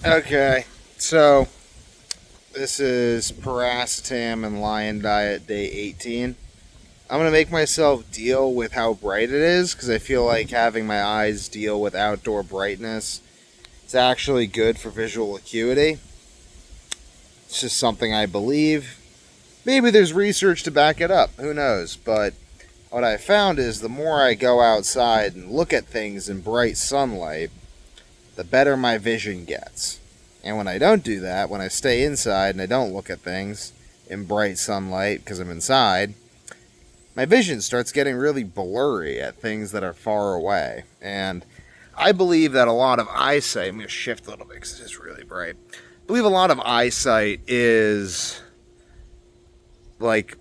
Okay, so this is Piracetam and Lion Diet Day 18. I'm going to make myself deal with how bright it is because I feel like having my eyes deal with outdoor brightness is actually good for visual acuity. It's just something I believe. Maybe there's research to back it up, who knows, but what I found is the more I go outside and look at things in bright sunlight, the better my vision gets. And when I don't do that, when I stay inside and I don't look at things in bright sunlight because I'm inside, my vision starts getting really blurry at things that are far away. And I believe that a lot of eyesight, I'm going to shift a little bit because it's really bright. I believe a lot of eyesight is like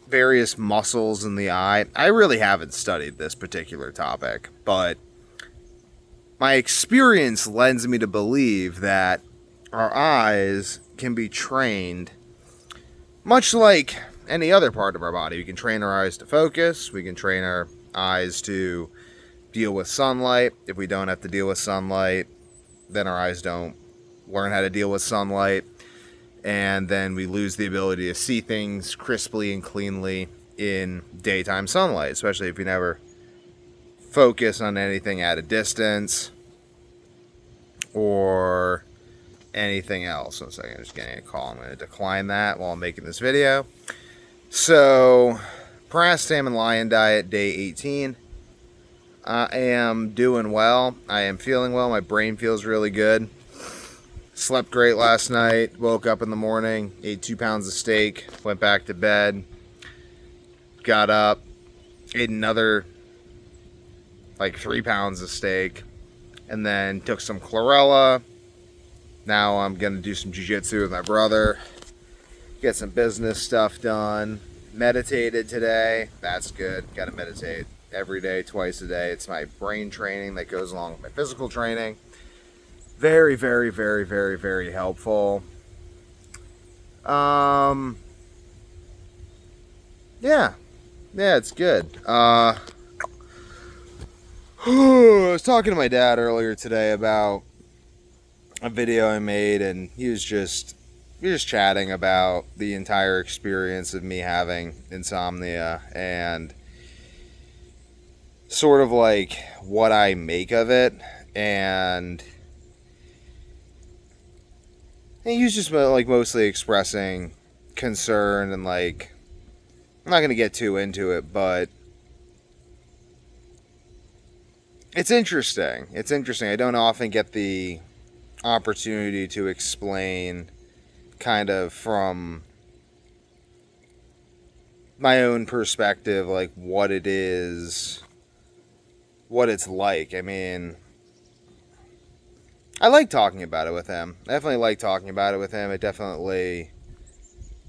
various muscles in the eye. I really haven't studied this particular topic, but my experience lends me to believe that our eyes can be trained much like any other part of our body. We can train our eyes to focus. We can train our eyes to deal with sunlight. If we don't have to deal with sunlight, then our eyes don't learn how to deal with sunlight. And then we lose the ability to see things crisply and cleanly in daytime sunlight, especially if you never focus on anything at a distance or anything else. One second, I'm just getting a call. I'm going to decline that while I'm making this video. So, Piracetam and Lion Diet Day 18. I am doing well. I am feeling well. My brain feels really good. Slept great last night. Woke up in the morning, ate 2 pounds of steak, went back to bed, got up, ate another like 3 pounds of steak, and then took some chlorella. Now I'm going to do some jiu-jitsu with my brother, get some business stuff done. Meditated today. That's good. Got to meditate every day, twice a day. It's my brain training that goes along with my physical training. Very, very, very, very, very helpful. Yeah, it's good. I was talking to my dad earlier today about a video I made, and he was just chatting about the entire experience of me having insomnia and sort of like what I make of it. And he was just like mostly expressing concern, and like, I'm not going to get too into it, but it's interesting. It's interesting. I don't often get the opportunity to explain kind of from my own perspective, like what it is, what it's like. I mean, I like talking about it with him. I definitely like talking about it with him. It definitely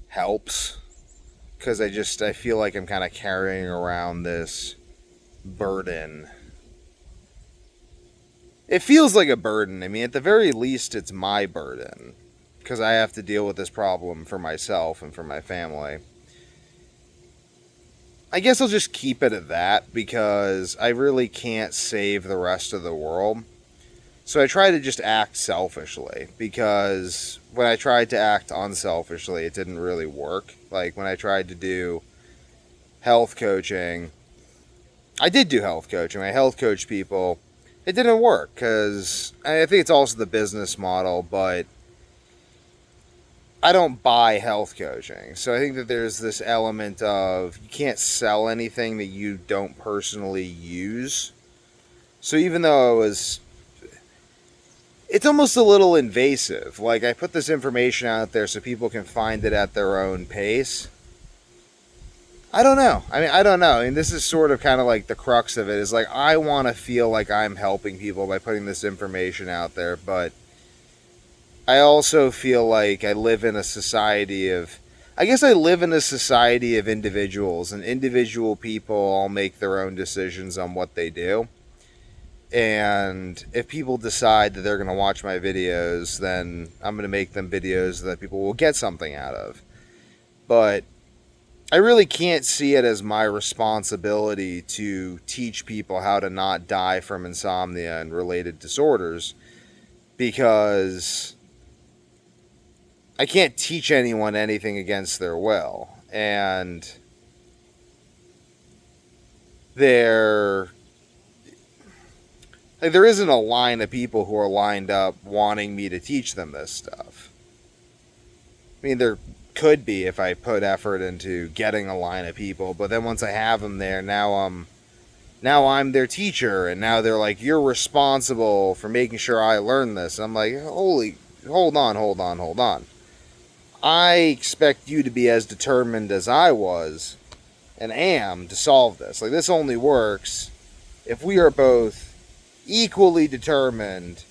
helps because I feel like I'm kind of carrying around this burden. It feels like a burden. I mean, at the very least, it's my burden because I have to deal with this problem for myself and for my family. I guess I'll just keep it at that because I really can't save the rest of the world. So I try to just act selfishly, because when I tried to act unselfishly, it didn't really work. Like when I tried to do health coaching, I did do health coaching. I health coached people. It didn't work because I think it's also the business model, but I don't buy health coaching. So I think that there's this element of you can't sell anything that you don't personally use. So even though it's almost a little invasive. Like, I put this information out there so people can find it at their own pace. I don't know. I mean, this is sort of kind of like the crux of it. Is like, I want to feel like I'm helping people by putting this information out there, but I also feel like I live in a society of... I guess I live in a society of individuals, and individual people all make their own decisions on what they do. And if people decide that they're going to watch my videos, then I'm going to make them videos that people will get something out of. But I really can't see it as my responsibility to teach people how to not die from insomnia and related disorders, because I can't teach anyone anything against their will. And there there isn't a line of people who are lined up wanting me to teach them this stuff. I mean, there could be if I put effort into getting a line of people, but then once I have them there, now I'm their teacher, and now they're like, you're responsible for making sure I learn this. I'm like, hold on. I expect you to be as determined as I was and am to solve this. Like, this only works if we are both equally determined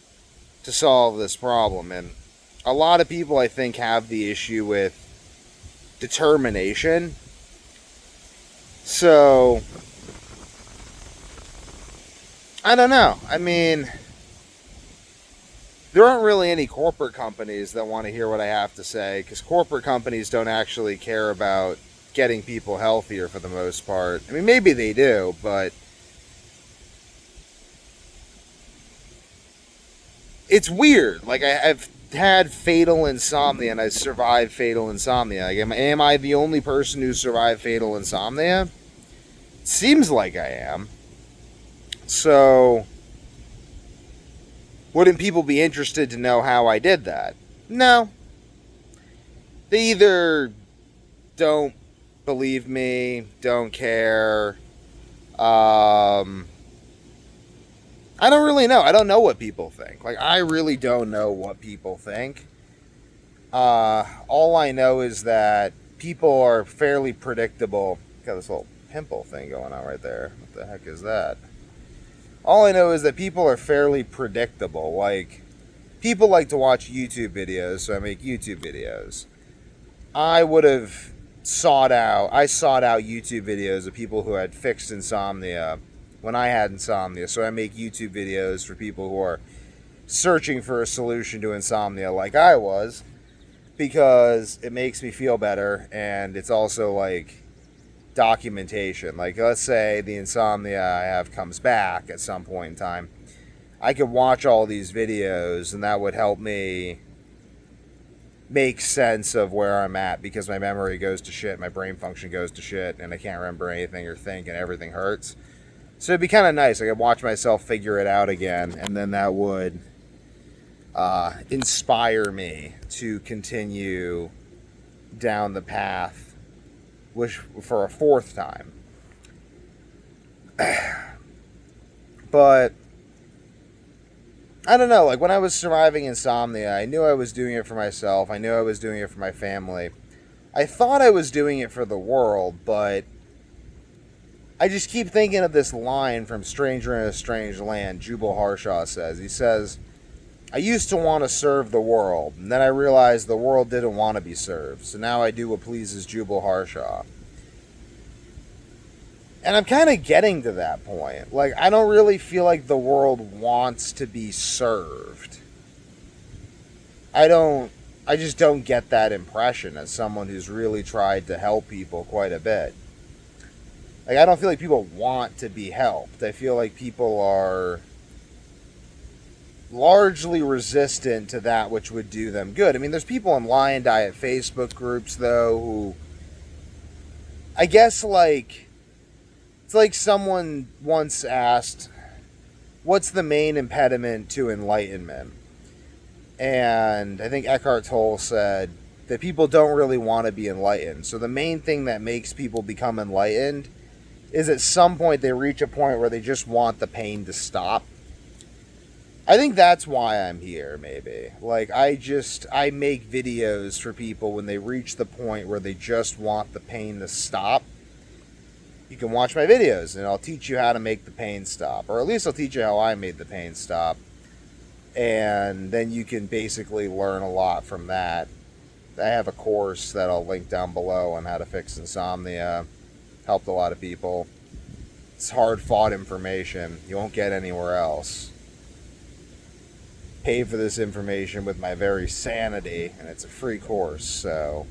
to solve this problem. And a lot of people, I think, have the issue with determination. So, I don't know. I mean, there aren't really any corporate companies that want to hear what I have to say, because corporate companies don't actually care about getting people healthier for the most part. I mean, maybe they do, but it's weird. Like, I've had fatal insomnia and I survived fatal insomnia. Like, am I the only person who survived fatal insomnia? Seems like I am. So, wouldn't people be interested to know how I did that? No. They either don't believe me, don't care. I don't really know. I don't know what people think. Like, I really don't know what people think. All I know is that people are fairly predictable. Got this little pimple thing going on right there. What the heck is that? All I know is that people are fairly predictable. Like, people like to watch YouTube videos, so I make YouTube videos. I sought out YouTube videos of people who had fixed insomnia when I had insomnia, so I make YouTube videos for people who are searching for a solution to insomnia like I was, because it makes me feel better, and it's also like documentation. Like, let's say the insomnia I have comes back at some point in time, I could watch all these videos, and that would help me make sense of where I'm at, because my memory goes to shit, my brain function goes to shit, and I can't remember anything or think, and everything hurts. So it'd be kind of nice. I could watch myself figure it out again, and then that would inspire me to continue down the path, which for a fourth time. But I don't know. Like, when I was surviving insomnia, I knew I was doing it for myself. I knew I was doing it for my family. I thought I was doing it for the world, but I just keep thinking of this line from Stranger in a Strange Land. Jubal Harshaw says, he says, I used to want to serve the world, and then I realized the world didn't want to be served, so now I do what pleases Jubal Harshaw. And I'm kind of getting to that point. Like, I don't really feel like the world wants to be served. I just don't get that impression as someone who's really tried to help people quite a bit. Like, I don't feel like people want to be helped. I feel like people are largely resistant to that which would do them good. I mean, there's people in Lion Diet Facebook groups, though, who, I guess, like, it's like someone once asked, what's the main impediment to enlightenment? And I think Eckhart Tolle said that people don't really want to be enlightened. So the main thing that makes people become enlightened is at some point they reach a point where they just want the pain to stop. I think that's why I'm here, maybe. Like, I make videos for people when they reach the point where they just want the pain to stop. You can watch my videos, and I'll teach you how to make the pain stop. Or at least I'll teach you how I made the pain stop. And then you can basically learn a lot from that. I have a course that I'll link down below on how to fix insomnia. Helped a lot of people. It's hard-fought information. You won't get anywhere else. Pay for this information with my very sanity, and it's a free course, so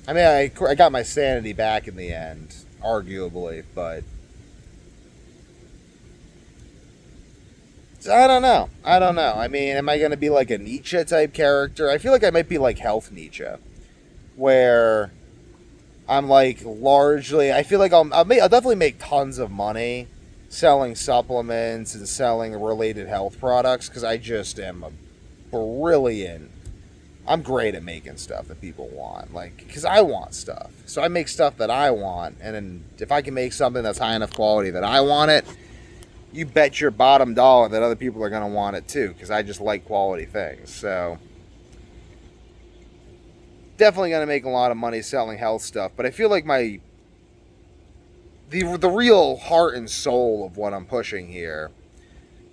I mean, I got my sanity back in the end, arguably, but I don't know. I don't know. I mean, am I going to be like a Nietzsche type character? I feel like I might be like Health Nietzsche, where I'm like largely. I feel like I'll definitely make tons of money selling supplements and selling related health products because I just am a brilliant. I'm great at making stuff that people want, like because I want stuff. So I make stuff that I want, and then if I can make something that's high enough quality that I want it, you bet your bottom dollar that other people are going to want it too because I just like quality things. So definitely going to make a lot of money selling health stuff, but I feel like the real heart and soul of what I'm pushing here,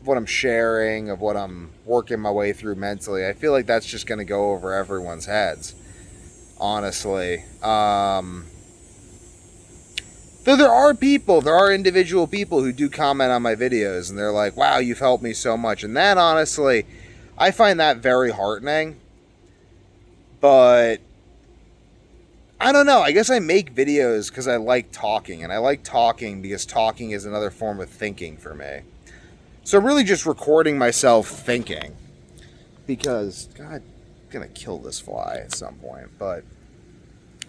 of what I'm sharing, of what I'm working my way through mentally, I feel like that's just going to go over everyone's heads, honestly. Though there are individual people who do comment on my videos and they're like, wow, you've helped me so much. And that, honestly, I find that very heartening. But I don't know. I guess I make videos because I like talking. And I like talking because talking is another form of thinking for me. So I'm really just recording myself thinking. Because, God, I'm going to kill this fly at some point. But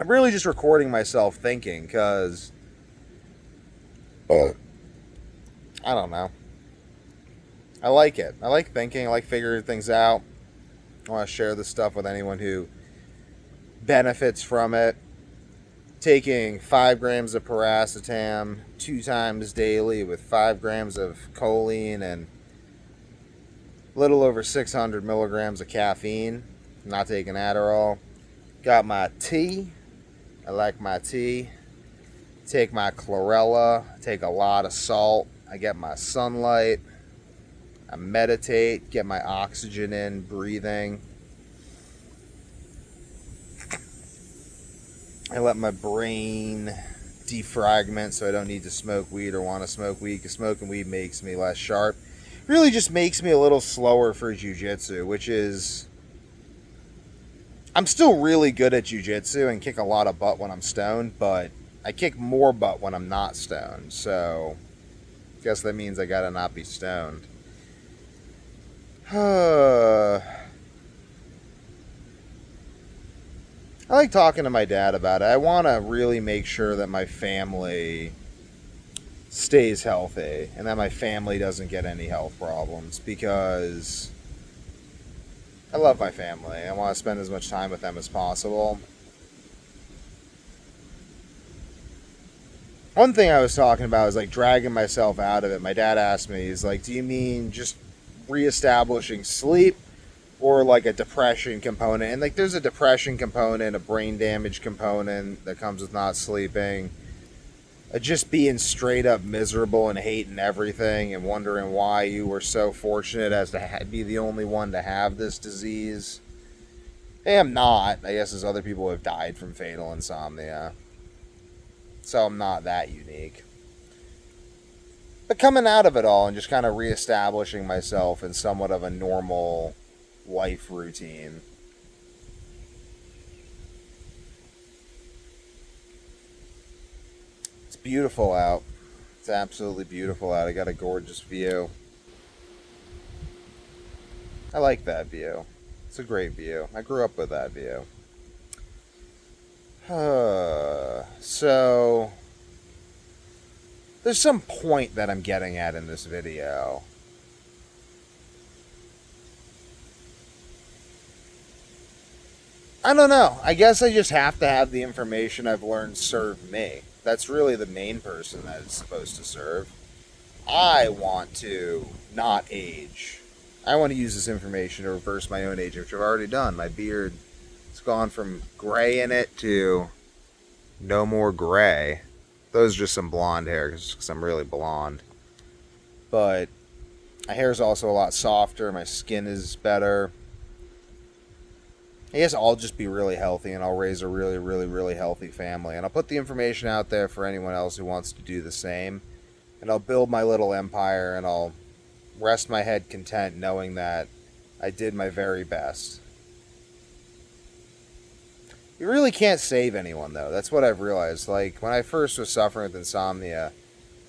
I'm really just recording myself thinking because I don't know. I like it. I like thinking. I like figuring things out. I want to share this stuff with anyone who benefits from it. Taking 5 grams of Piracetam 2 times daily with 5 grams of choline and a little over 600 milligrams of caffeine. Not taking Adderall. Got my tea. I like my tea. Take my chlorella. Take a lot of salt. I get my sunlight. I meditate. Get my oxygen in, breathing. I let my brain defragment so I don't need to smoke weed or want to smoke weed because smoking weed makes me less sharp. Really just makes me a little slower for jiu-jitsu, which is... I'm still really good at jiu-jitsu and kick a lot of butt when I'm stoned, but I kick more butt when I'm not stoned, so I guess that means I gotta not be stoned. I like talking to my dad about it. I want to really make sure that my family stays healthy and that my family doesn't get any health problems because I love my family. I want to spend as much time with them as possible. One thing I was talking about is like dragging myself out of it. My dad asked me, he's like, do you mean just reestablishing sleep or like a depression component? And like there's a depression component, a brain damage component that comes with not sleeping, just being straight up miserable and hating everything and wondering why you were so fortunate as to be the only one to have this disease. Hey, I'm not. I guess there's other people who have died from fatal insomnia, so I'm not that unique. But coming out of it all and just kind of reestablishing myself in somewhat of a normal life routine. It's beautiful out. It's absolutely beautiful out. I got a gorgeous view. I like that view. It's a great view. I grew up with that view. So there's some point that I'm getting at in this video. I don't know. I guess I just have to have the information I've learned serve me. That's really the main person that it's supposed to serve. I want to not age. I want to use this information to reverse my own age, which I've already done. My beard has gone from gray in it to no more gray. Those are just some blonde hair because I'm really blonde. But my hair is also a lot softer. My skin is better. I guess I'll just be really healthy and I'll raise a really, really, really healthy family. And I'll put the information out there for anyone else who wants to do the same. And I'll build my little empire and I'll rest my head content knowing that I did my very best. You really can't save anyone, though. That's what I've realized. Like, when I first was suffering with insomnia,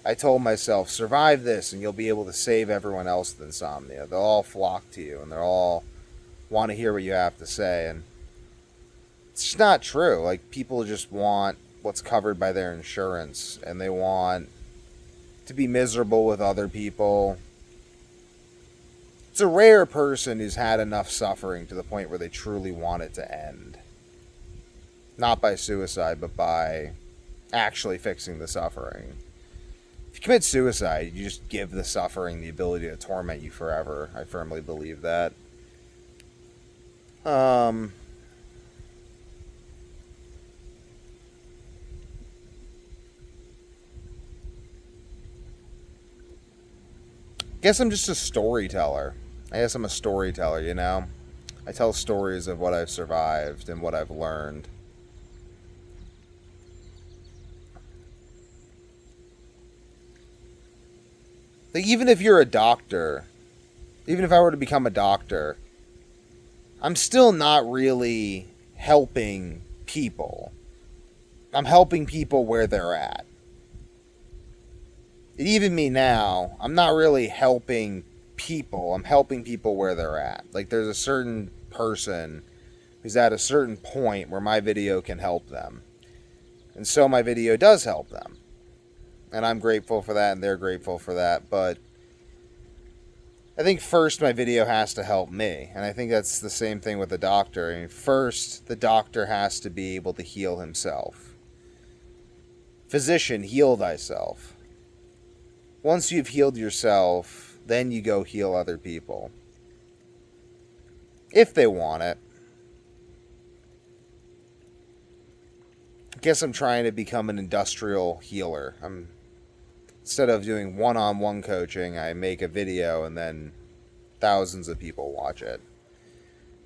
I told myself, survive this and you'll be able to save everyone else with insomnia. They'll all flock to you and they'll all want to hear what you have to say. And it's just not true. Like, people just want what's covered by their insurance and they want to be miserable with other people. It's a rare person who's had enough suffering to the point where they truly want it to end. Not by suicide, but by actually fixing the suffering. If you commit suicide, you just give the suffering the ability to torment you forever. I firmly believe that. Guess I'm just a storyteller. I guess I'm a storyteller, you know? I tell stories of what I've survived and what I've learned. Like, even if you're a doctor, even if I were to become a doctor, I'm still not really helping people. I'm helping people where they're at. And even me now, I'm not really helping people. I'm helping people where they're at. Like, there's a certain person who's at a certain point where my video can help them. And so my video does help them. And I'm grateful for that, and they're grateful for that. But I think first my video has to help me. And I think that's the same thing with the doctor. I mean, first, the doctor has to be able to heal himself. Physician, heal thyself. Once you've healed yourself, then you go heal other people. If they want it. I guess I'm trying to become an industrial healer. Instead of doing one-on-one coaching, I make a video and then thousands of people watch it.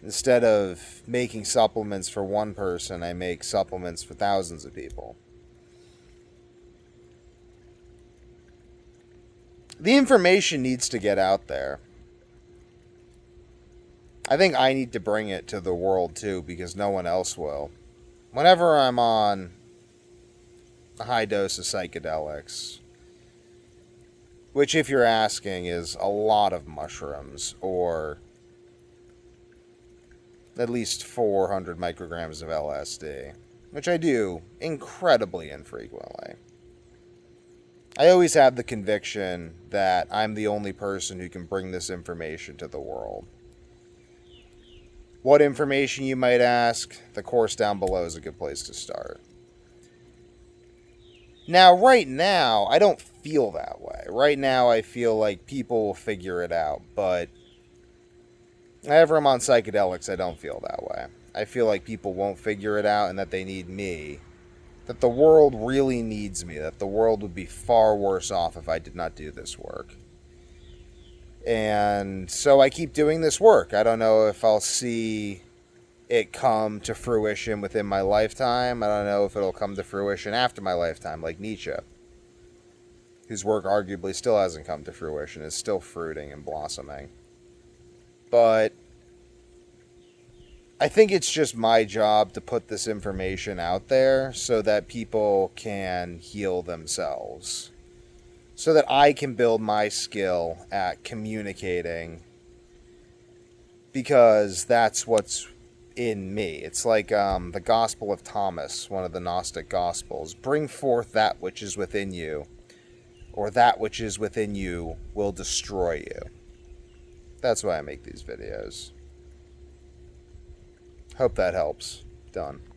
Instead of making supplements for one person, I make supplements for thousands of people. The information needs to get out there. I think I need to bring it to the world too, because no one else will. Whenever I'm on a high dose of psychedelics, which, if you're asking, is a lot of mushrooms, or at least 400 micrograms of LSD, which I do incredibly infrequently. I always have the conviction that I'm the only person who can bring this information to the world. What information, you might ask? The course down below is a good place to start. Now, right now, I don't feel that way. Right now, I feel like people will figure it out, but whenever I'm on psychedelics, I don't feel that way. I feel like people won't figure it out and that they need me. That the world really needs me. That the world would be far worse off if I did not do this work. And so I keep doing this work. I don't know if I'll see it come to fruition within my lifetime. I don't know if it'll come to fruition after my lifetime, like Nietzsche, whose work arguably still hasn't come to fruition, is still fruiting and blossoming. But I think it's just my job to put this information out there so that people can heal themselves. So that I can build my skill at communicating, because that's what's in me. It's like the Gospel of Thomas, one of the Gnostic Gospels. Bring forth that which is within you, or that which is within you will destroy you. That's why I make these videos. Hope that helps. Done.